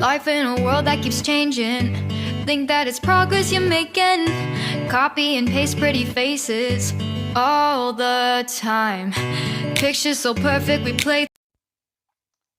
Life in a world that keeps changing. Think that it's progress you're making. Copy and paste pretty faces all the time. Pictures so perfect we play.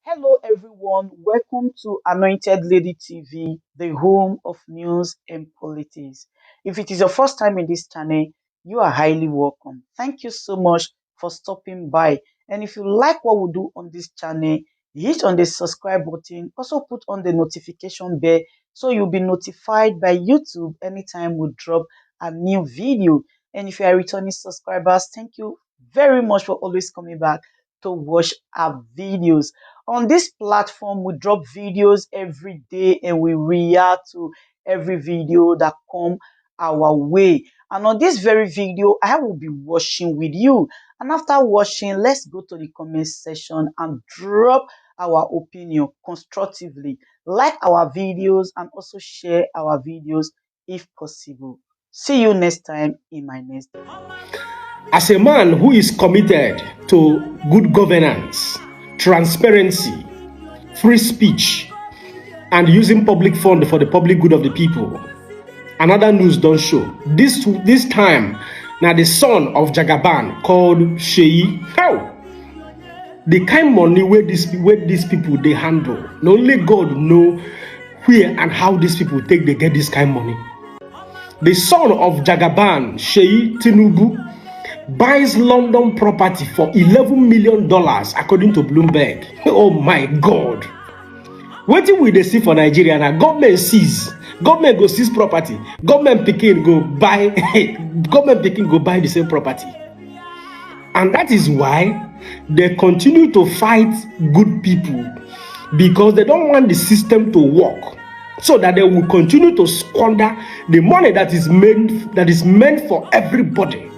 Hello, everyone. Welcome to Anointed Lady TV, the home of news and politics. If it is your first time in this channel, you are highly welcome. Thank you so much for stopping by. And if you like what we do on this channel, hit on the subscribe button. Also put on the notification bell so you'll be notified by YouTube anytime we drop a new video. And if you are returning subscribers, thank you very much for always coming back to watch our videos. On this platform, we drop videos every day and we react to every video that come our way. And on this very video, I will be watching with you. And after watching, let's go to the comment section and drop our opinion constructively. Like our videos and also share our videos if possible. See you next time in my next video. As a man who is committed to good governance, transparency, free speech, and using public fund for the public good of the people, another news don't show. This time, now the son of Jagaban called Sheyi. How? The kind money where these people they handle. Only God know where and how these people they get this kind money. The son of Jagaban, Sheyi Tinubu, buys London property for $11 million according to Bloomberg. Oh my God. What will they see for Nigeria now? Government go seize property. Government picking go buy the same property. And that is why they continue to fight good people, because they don't want the system to work, so that they will continue to squander the money that is meant for everybody.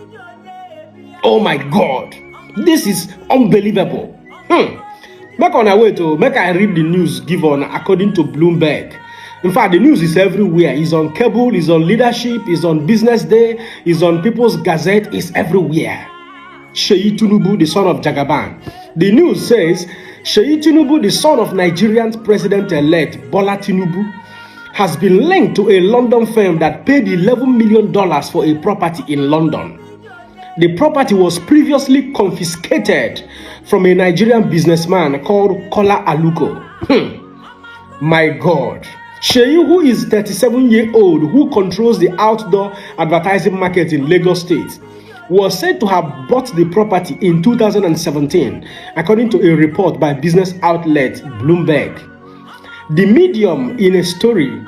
Oh my God, this is unbelievable. Back on our way to make I read the news given according to Bloomberg. In fact, the news is everywhere. It's on cable, it's on leadership, it's on Business Day, it's on People's Gazette, it's everywhere. Sheyi Tinubu, the son of Jagaban. The news says Sheyi Tinubu, the son of Nigerian President-elect Bola Tinubu, has been linked to a London firm that paid $11 million for a property in London. The property was previously confiscated from a Nigerian businessman called Kola Aluko. My God. Sheyi, who is 37-year-old, who controls the outdoor advertising market in Lagos State, was said to have bought the property in 2017, according to a report by business outlet Bloomberg. The Medium, in a story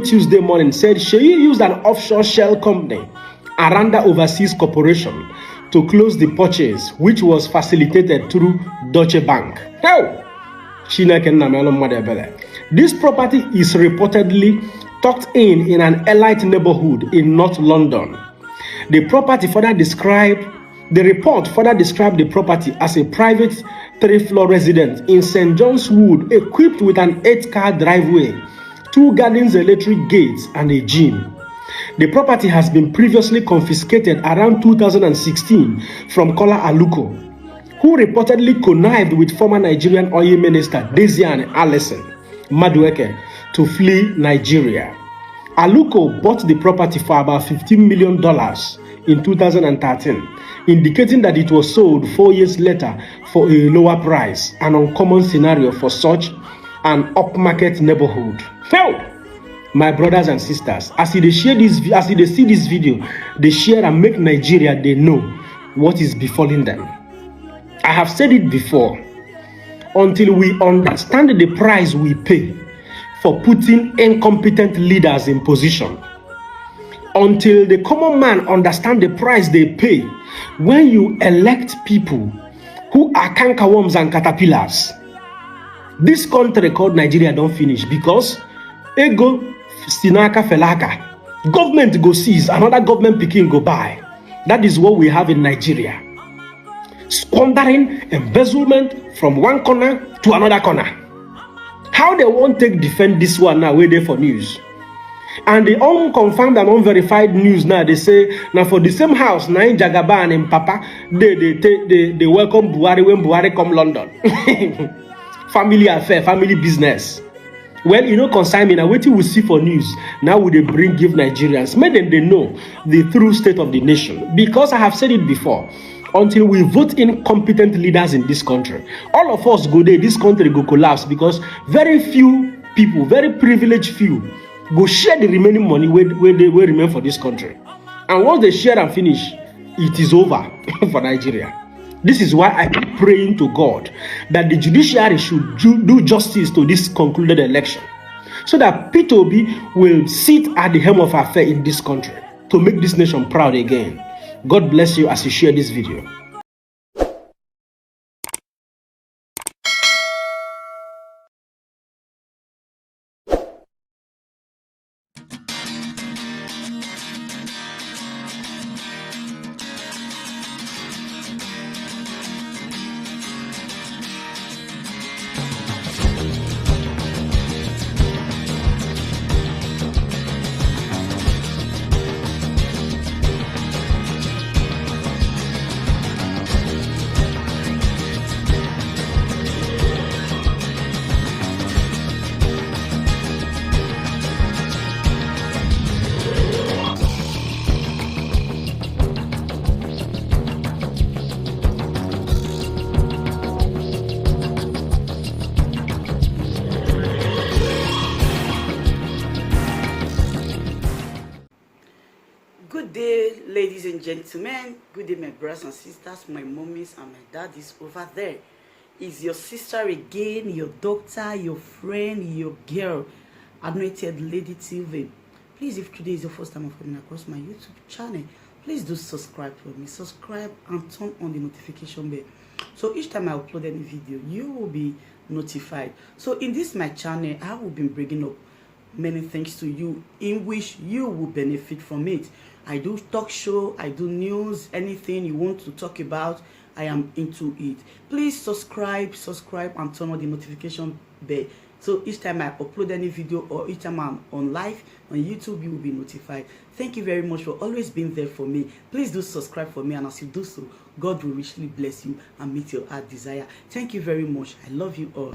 Tuesday morning, said Sheyi used an offshore shell company, Aranda Overseas Corporation, to close the purchase, which was facilitated through Deutsche Bank. This property is reportedly tucked in an elite neighborhood in North London. The report further described the property as a private 3-floor residence in St. John's Wood, equipped with an 8-car driveway, 2 gardens, electric gates, and a gym. The property has been previously confiscated around 2016 from Kola Aluko, who reportedly connived with former Nigerian oil minister Desian Alison Madueke to flee Nigeria. Aluko bought the property for about $15 million in 2013, indicating that it was sold 4 years later for a lower price, an uncommon scenario for such an upmarket neighborhood. My brothers and sisters, as they see this video, they share and make Nigeria they know what is befalling them. I have said it before. Until we understand the price we pay for putting incompetent leaders in position, until the common man understand the price they pay when you elect people who are cankerworms and caterpillars, this country called Nigeria don't finish, because ego Sinaka Felaka. Government go seize, another government picking go buy. That is what we have in Nigeria. Squandering, embezzlement from one corner to another corner. How they won't defend this one now, where they for news? And the unconfirmed and unverified news now, they say, now for the same house, now in Jagaban and Papa, they welcome Buhari when Buhari come London. Family affair, family business. Well, you know, consign me now. Waiting we see for news. Now would they bring give Nigerians? Make them they know the true state of the nation. Because I have said it before. Until we vote in competent leaders in this country, all of us go there, this country go collapse because very few people, very privileged few, go share the remaining money where they will remain for this country. And once they share and finish, it is over for Nigeria. This is why I keep praying to God that the judiciary should do justice to this concluded election, so that P2B will sit at the helm of affairs in this country to make this nation proud again. God bless you as you share this video. Good day, ladies and gentlemen. Good day, my brothers and sisters, my mummies and my daddies over there. Is your sister again, your doctor, your friend, your girl, Anointed Lady TV. Please, if today is your first time of coming across my YouTube channel, please do subscribe for me. Subscribe and turn on the notification bell. So each time I upload any video, you will be notified. So in this my channel, I will be bringing up many things to you in which you will benefit from it. I do talk show, I do news, anything you want to talk about, I am into it. Please subscribe and turn on the notification bell. So each time I upload any video or each time I'm on live on YouTube, you will be notified. Thank you very much for always being there for me. Please do subscribe for me, and as you do so, God will richly bless you and meet your heart desire. Thank you very much. I love you all.